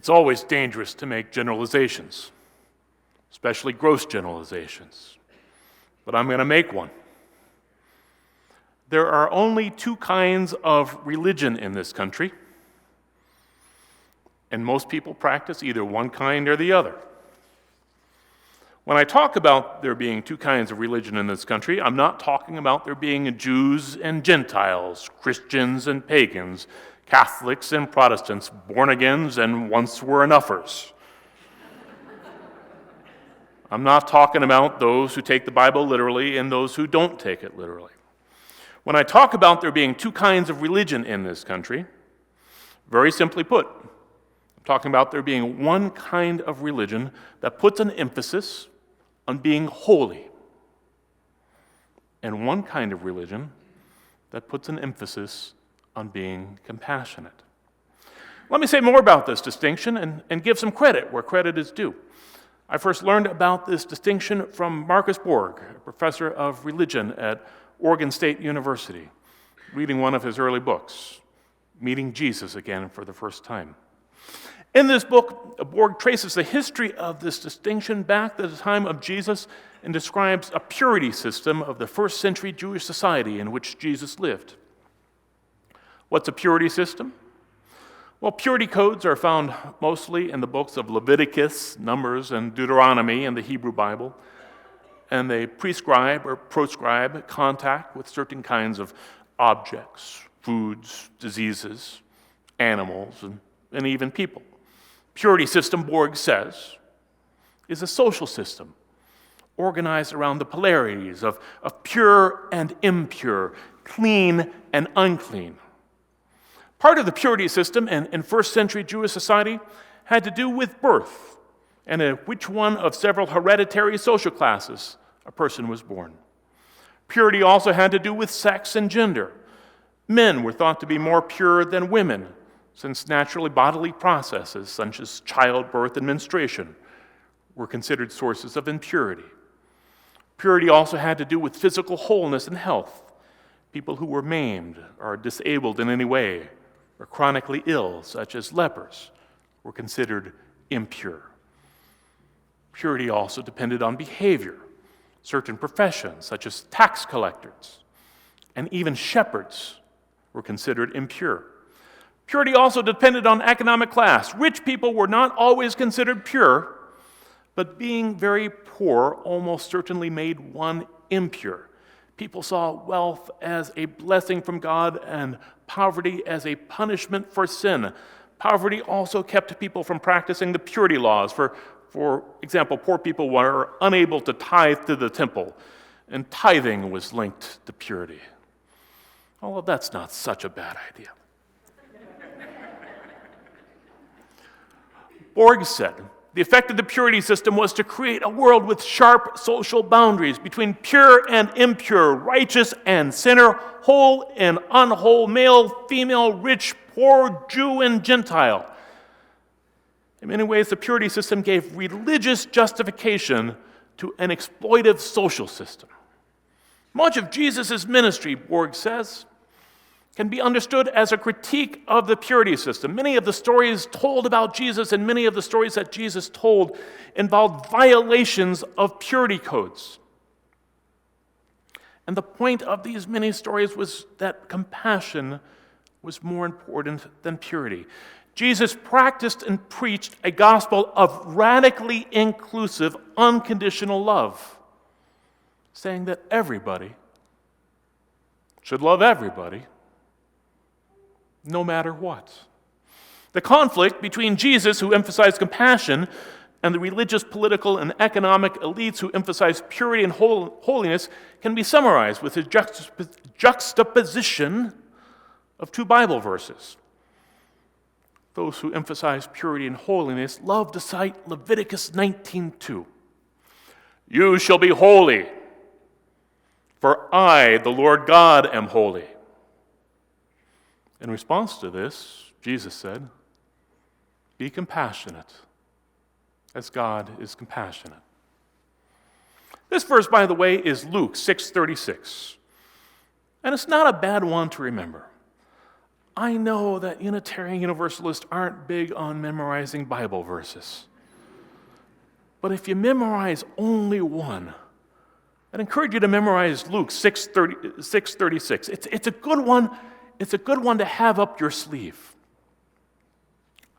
It's always dangerous to make generalizations, especially gross generalizations. But I'm going to make one. There are only two kinds of religion in this country, and most people practice either one kind or the other. When I talk about there being two kinds of religion in this country, I'm not talking about there being Jews and Gentiles, Christians and pagans, Catholics and Protestants, born-agains and once-were-enougers. I'm not talking about those who take the Bible literally and those who don't take it literally. When I talk about there being two kinds of religion in this country, very simply put, I'm talking about there being one kind of religion that puts an emphasis on being holy, and one kind of religion that puts an emphasis on being compassionate. Let me say more about this distinction and give some credit where credit is due. I first learned about this distinction from Marcus Borg, a professor of religion at Oregon State University, reading one of his early books, Meeting Jesus Again for the First Time. In this book, Borg traces the history of this distinction back to the time of Jesus and describes a purity system of the first century Jewish society in which Jesus lived. What's a purity system? Well, purity codes are found mostly in the books of Leviticus, Numbers, and Deuteronomy in the Hebrew Bible, and they prescribe or proscribe contact with certain kinds of objects, foods, diseases, animals, and even people. Purity system, Borg says, is a social system organized around the polarities of pure and impure, clean and unclean. Part of the purity system in first century Jewish society had to do with birth and which one of several hereditary social classes a person was born. Purity also had to do with sex and gender. Men were thought to be more pure than women, since naturally bodily processes such as childbirth and menstruation were considered sources of impurity. Purity also had to do with physical wholeness and health. People who were maimed or disabled in any way or chronically ill, such as lepers, were considered impure. Purity also depended on behavior. Certain professions, such as tax collectors and even shepherds, were considered impure. Purity also depended on economic class. Rich people were not always considered pure, but being very poor almost certainly made one impure. People saw wealth as a blessing from God and poverty as a punishment for sin. Poverty also kept people from practicing the purity laws. For example, poor people were unable to tithe to the temple, and tithing was linked to purity. Although that's not such a bad idea. Borg said, the effect of the purity system was to create a world with sharp social boundaries between pure and impure, righteous and sinner, whole and unwhole, male, female, rich, poor, Jew, and Gentile. In many ways, the purity system gave religious justification to an exploitive social system. Much of Jesus' ministry, Borg says, can be understood as a critique of the purity system. Many of the stories told about Jesus and many of the stories that Jesus told involved violations of purity codes. And the point of these many stories was that compassion was more important than purity. Jesus practiced and preached a gospel of radically inclusive, unconditional love, saying that everybody should love everybody, no matter what. The conflict between Jesus, who emphasized compassion, and the religious, political, and economic elites who emphasize purity and holiness can be summarized with a juxtaposition of two Bible verses. Those who emphasize purity and holiness love to cite Leviticus 19:2. You shall be holy, for I, the Lord God, am holy. In response to this, Jesus said, be compassionate, as God is compassionate. This verse, by the way, is Luke 6:36, and it's not a bad one to remember. I know that Unitarian Universalists aren't big on memorizing Bible verses. But if you memorize only one, I'd encourage you to memorize Luke 6:36. It's a good one. It's a good one to have up your sleeve.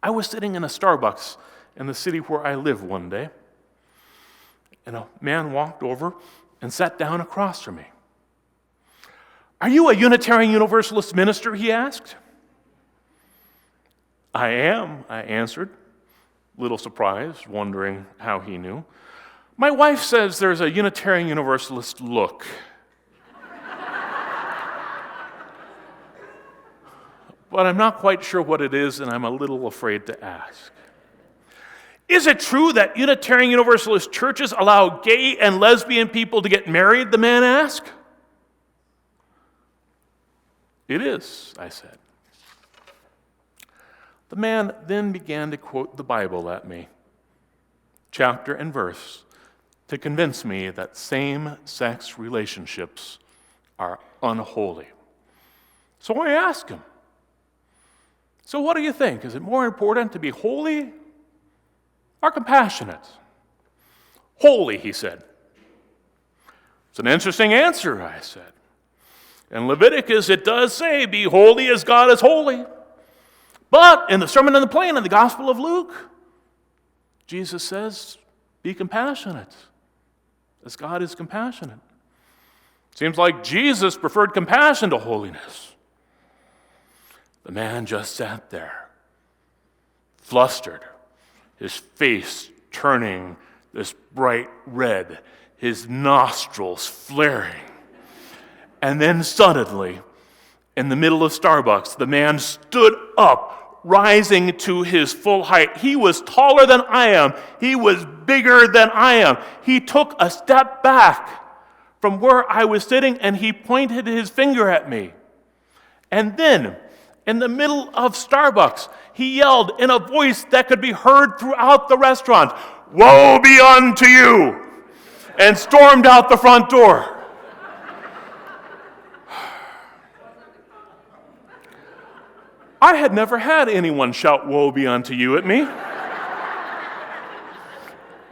I was sitting in a Starbucks in the city where I live one day, and a man walked over and sat down across from me. "Are you a Unitarian Universalist minister?" he asked. "I am," I answered, a little surprised, wondering how he knew. "My wife says there's a Unitarian Universalist look." But I'm not quite sure what it is, and I'm a little afraid to ask. "Is it true that Unitarian Universalist churches allow gay and lesbian people to get married?" the man asked. "It is," I said. The man then began to quote the Bible at me, chapter and verse, to convince me that same-sex relationships are unholy. So I asked him, "So what do you think? Is it more important to be holy or compassionate?" "Holy," he said. "It's an interesting answer," I said. "In Leviticus it does say, 'Be holy as God is holy.' But in the Sermon on the Plain in the Gospel of Luke, Jesus says, 'Be compassionate as God is compassionate.' Seems like Jesus preferred compassion to holiness." The man just sat there, flustered, his face turning this bright red, his nostrils flaring. And then suddenly, in the middle of Starbucks, the man stood up, rising to his full height. He was taller than I am. He was bigger than I am. He took a step back from where I was sitting, and he pointed his finger at me. And then, in the middle of Starbucks, he yelled in a voice that could be heard throughout the restaurant, "Woe be unto you!" and stormed out the front door. I had never had anyone shout "Woe be unto you" at me.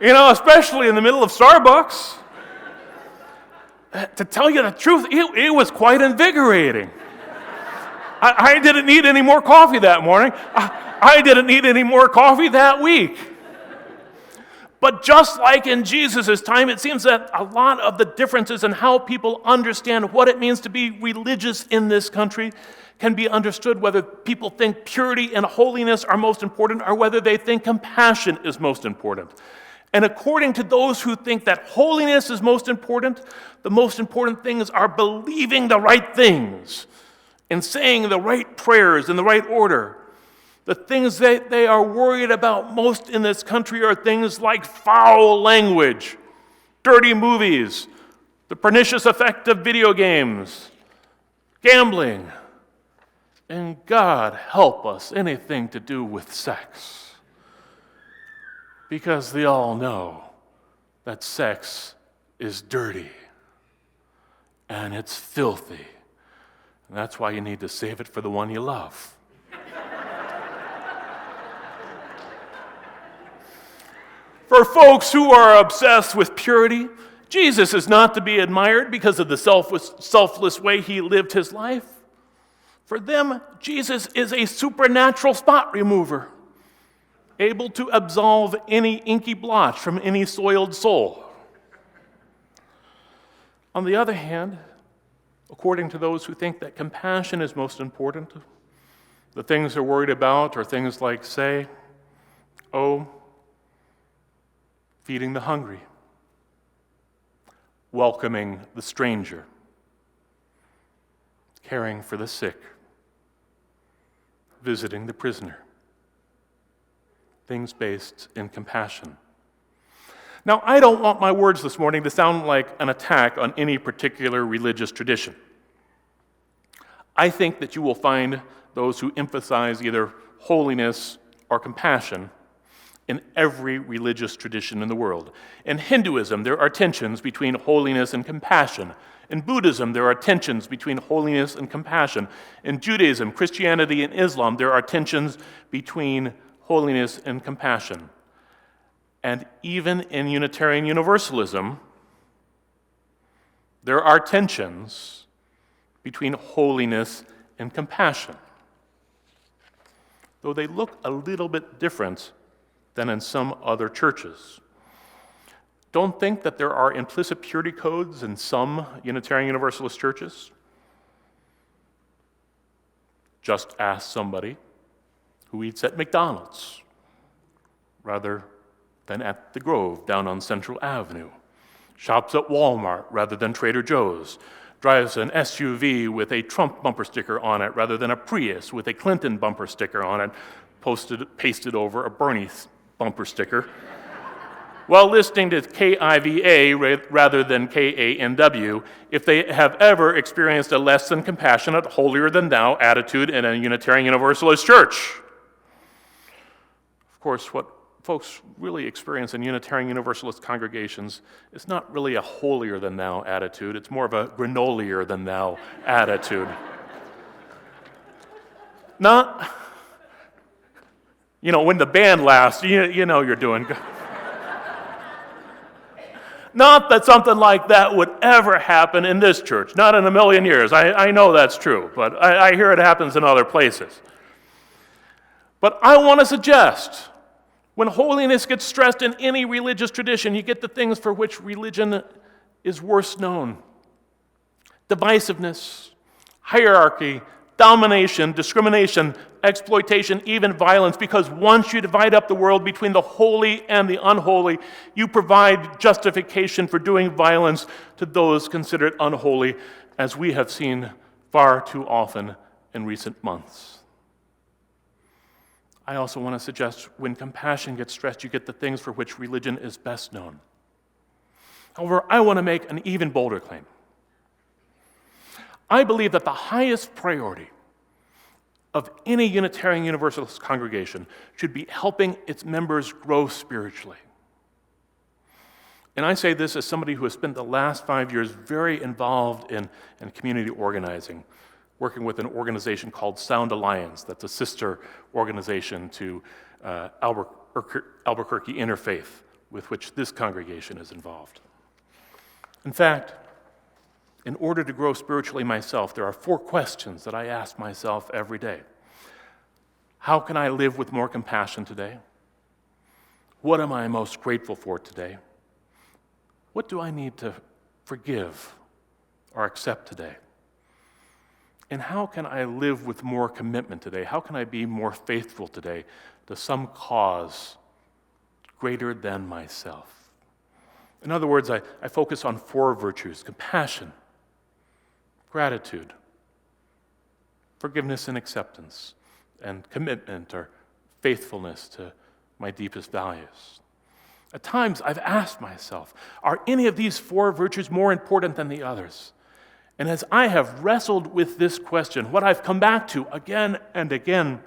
Especially in the middle of Starbucks. To tell you the truth, it was quite invigorating. I didn't need any more coffee that morning. I didn't need any more coffee that week. But just like in Jesus' time, it seems that a lot of the differences in how people understand what it means to be religious in this country can be understood whether people think purity and holiness are most important or whether they think compassion is most important. And according to those who think that holiness is most important, the most important things are believing the right things and saying the right prayers in the right order. The things that they are worried about most in this country are things like foul language, dirty movies, the pernicious effect of video games, gambling, and God help us, anything to do with sex. Because they all know that sex is dirty and it's filthy. And that's why you need to save it for the one you love. For folks who are obsessed with purity, Jesus is not to be admired because of the selfless way he lived his life. For them, Jesus is a supernatural spot remover, able to absolve any inky blotch from any soiled soul. On the other hand, according to those who think that compassion is most important, the things they're worried about are things like, say, feeding the hungry, welcoming the stranger, caring for the sick, visiting the prisoner. Things based in compassion. Now, I don't want my words this morning to sound like an attack on any particular religious tradition. I think that you will find those who emphasize either holiness or compassion in every religious tradition in the world. In Hinduism, there are tensions between holiness and compassion. In Buddhism, there are tensions between holiness and compassion. In Judaism, Christianity, and Islam, there are tensions between holiness and compassion. And even in Unitarian Universalism, there are tensions between holiness and compassion, though they look a little bit different than in some other churches. Don't think that there are implicit purity codes in some Unitarian Universalist churches. Just ask somebody who eats at McDonald's rather than at the Grove down on Central Avenue, shops at Walmart rather than Trader Joe's, drives an SUV with a Trump bumper sticker on it rather than a Prius with a Clinton bumper sticker on it, pasted over a Bernie bumper sticker, while listening to KIVA rather than KANW, if they have ever experienced a less than compassionate, holier than thou attitude in a Unitarian Universalist church. Of course, what folks really experience in Unitarian Universalist congregations is not really a holier than thou attitude, it's more of a granolier than thou attitude. Not, when the band laughs, you know you're doing good. Not that something like that would ever happen in this church, not in a million years. I know that's true, but I hear it happens in other places. But I want to suggest, when holiness gets stressed in any religious tradition, you get the things for which religion is worst known: divisiveness, hierarchy, domination, discrimination, exploitation, even violence, because once you divide up the world between the holy and the unholy, you provide justification for doing violence to those considered unholy, as we have seen far too often in recent months. I also want to suggest, when compassion gets stressed, you get the things for which religion is best known. However, I want to make an even bolder claim. I believe that the highest priority of any Unitarian Universalist congregation should be helping its members grow spiritually. And I say this as somebody who has spent the last 5 years very involved in community organizing, working with an organization called Sound Alliance, that's a sister organization to Albuquerque Interfaith, with which this congregation is involved. In fact, in order to grow spiritually myself, there are 4 questions that I ask myself every day. How can I live with more compassion today? What am I most grateful for today? What do I need to forgive or accept today? And how can I live with more commitment today? How can I be more faithful today to some cause greater than myself? In other words, I focus on 4 virtues: compassion, gratitude, forgiveness and acceptance, and commitment or faithfulness to my deepest values. At times, I've asked myself, are any of these 4 virtues more important than the others? And as I have wrestled with this question, what I've come back to again and again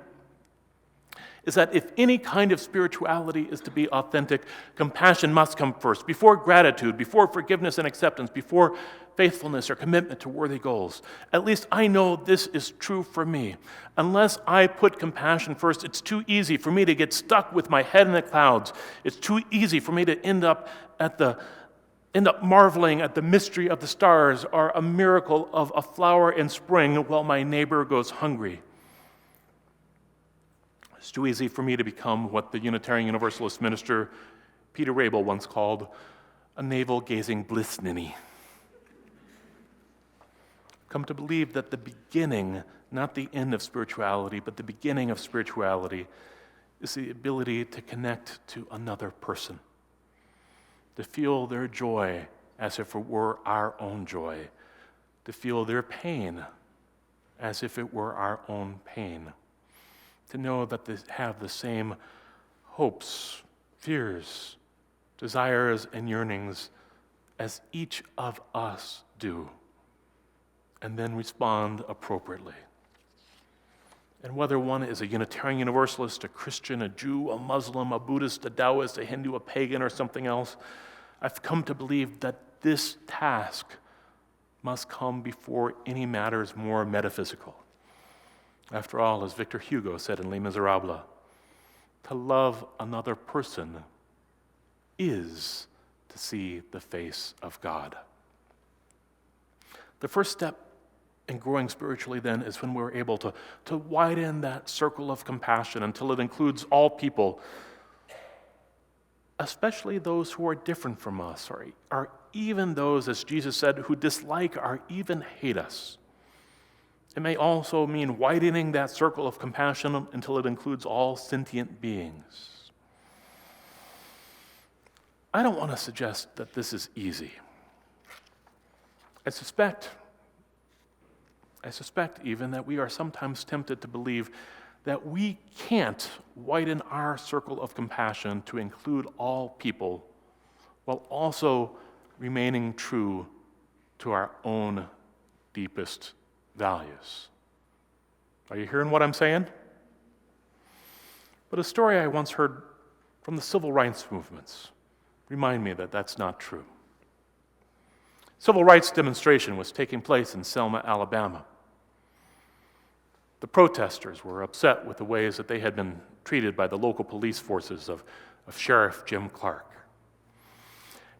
is that if any kind of spirituality is to be authentic, compassion must come first, before gratitude, before forgiveness and acceptance, before faithfulness or commitment to worthy goals. At least I know this is true for me. Unless I put compassion first, it's too easy for me to get stuck with my head in the clouds. It's too easy for me to end up marveling at the mystery of the stars or a miracle of a flower in spring while my neighbor goes hungry. It's too easy for me to become what the Unitarian Universalist minister Peter Rabel once called a navel-gazing bliss ninny. Come to believe that the beginning, not the end of spirituality, but the beginning of spirituality is the ability to connect to another person, to feel their joy as if it were our own joy, to feel their pain as if it were our own pain, to know that they have the same hopes, fears, desires, and yearnings as each of us do, and then respond appropriately. And whether one is a Unitarian Universalist, a Christian, a Jew, a Muslim, a Buddhist, a Taoist, a Hindu, a pagan, or something else, I've come to believe that this task must come before any matters more metaphysical. After all, as Victor Hugo said in Les Miserables, to love another person is to see the face of God. The first step in growing spiritually then is when we're able to widen that circle of compassion until it includes all people, especially those who are different from us, or even those, as Jesus said, who dislike or even hate us. It may also mean widening that circle of compassion until it includes all sentient beings. I don't want to suggest that this is easy. I suspect even that we are sometimes tempted to believe that we can't widen our circle of compassion to include all people while also remaining true to our own deepest values. Are you hearing what I'm saying? But a story I once heard from the civil rights movements remind me that that's not true. Civil rights demonstration was taking place in Selma, Alabama. The protesters were upset with the ways that they had been treated by the local police forces of Sheriff Jim Clark.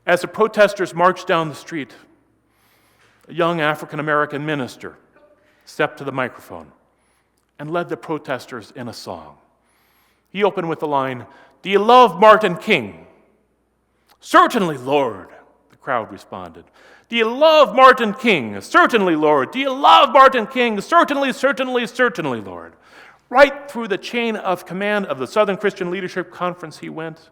As the protesters marched down the street, a young African-American minister stepped to the microphone and led the protesters in a song. He opened with the line, "Do you love Martin King?" "Certainly, Lord," the crowd responded. "Do you love Martin King?" "Certainly, Lord." "Do you love Martin King?" "Certainly, certainly, certainly, Lord." Right through the chain of command of the Southern Christian Leadership Conference he went.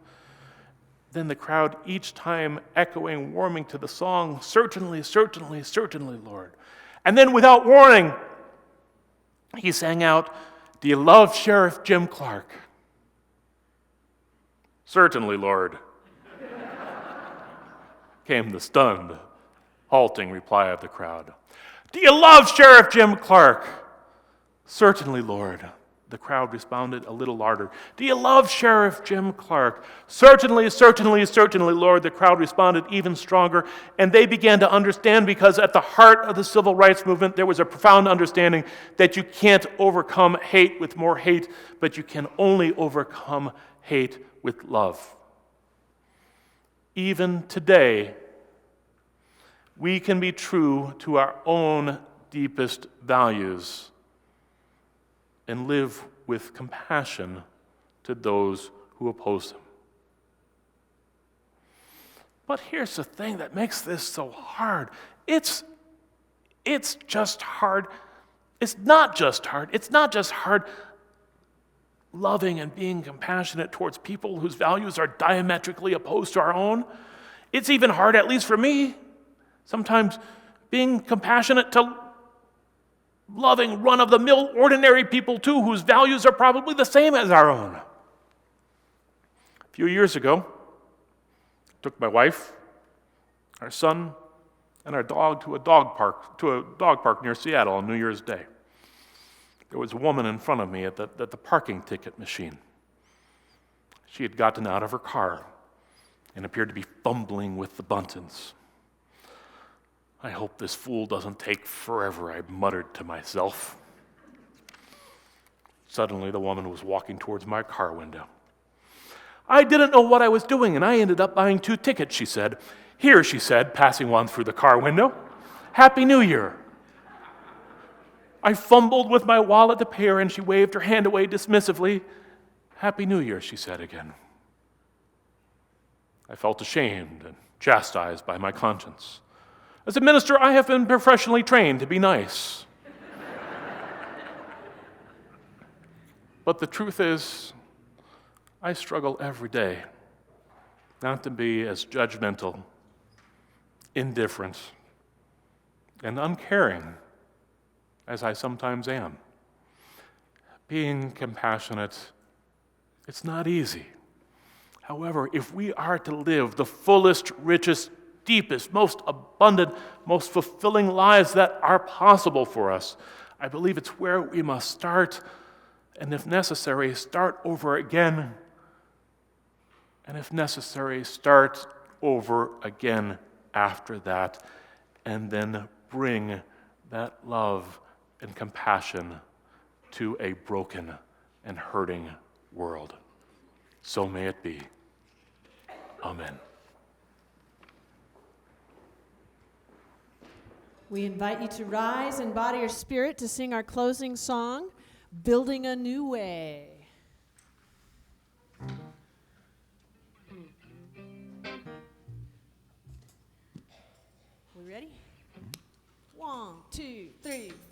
Then the crowd each time echoing, warming to the song, "Certainly, certainly, certainly, Lord." And then without warning, he sang out, "Do you love Sheriff Jim Clark?" "Certainly, Lord," came the stunned, halting reply of the crowd. "Do you love Sheriff Jim Clark?" "Certainly, Lord," the crowd responded a little louder. "Do you love Sheriff Jim Clark?" "Certainly, certainly, certainly, Lord," the crowd responded even stronger, and they began to understand, because at the heart of the civil rights movement there was a profound understanding that you can't overcome hate with more hate, but you can only overcome hate with love. Even today, we can be true to our own deepest values and live with compassion to those who oppose them. But here's the thing that makes this so hard. It's just hard. It's not just hard. It's not just hard loving and being compassionate towards people whose values are diametrically opposed to our own. It's even hard, at least for me, sometimes being compassionate to loving run-of-the-mill ordinary people too, whose values are probably the same as our own. A few years ago, I took my wife, our son, and our dog to a dog park near Seattle on New Year's Day. There was a woman in front of me at the parking ticket machine. She had gotten out of her car and appeared to be fumbling with the buttons. "I hope this fool doesn't take forever," I muttered to myself. Suddenly, the woman was walking towards my car window. "I didn't know what I was doing, and I ended up buying 2 tickets," she said. "Here," she said, passing one through the car window. "Happy New Year." I fumbled with my wallet to pay her, and she waved her hand away dismissively. "Happy New Year," she said again. I felt ashamed and chastised by my conscience. As a minister, I have been professionally trained to be nice. But the truth is, I struggle every day not to be as judgmental, indifferent, and uncaring as I sometimes am. Being compassionate, it's not easy. However, if we are to live the fullest, richest, deepest, most abundant, most fulfilling lives that are possible for us, I believe it's where we must start, and if necessary, start over again, and if necessary, start over again after that, and then bring that love and compassion to a broken and hurting world. So may it be. Amen. We invite you to rise in body or spirit to sing our closing song, Building a New Way. We ready? 1, 2, 3, 4.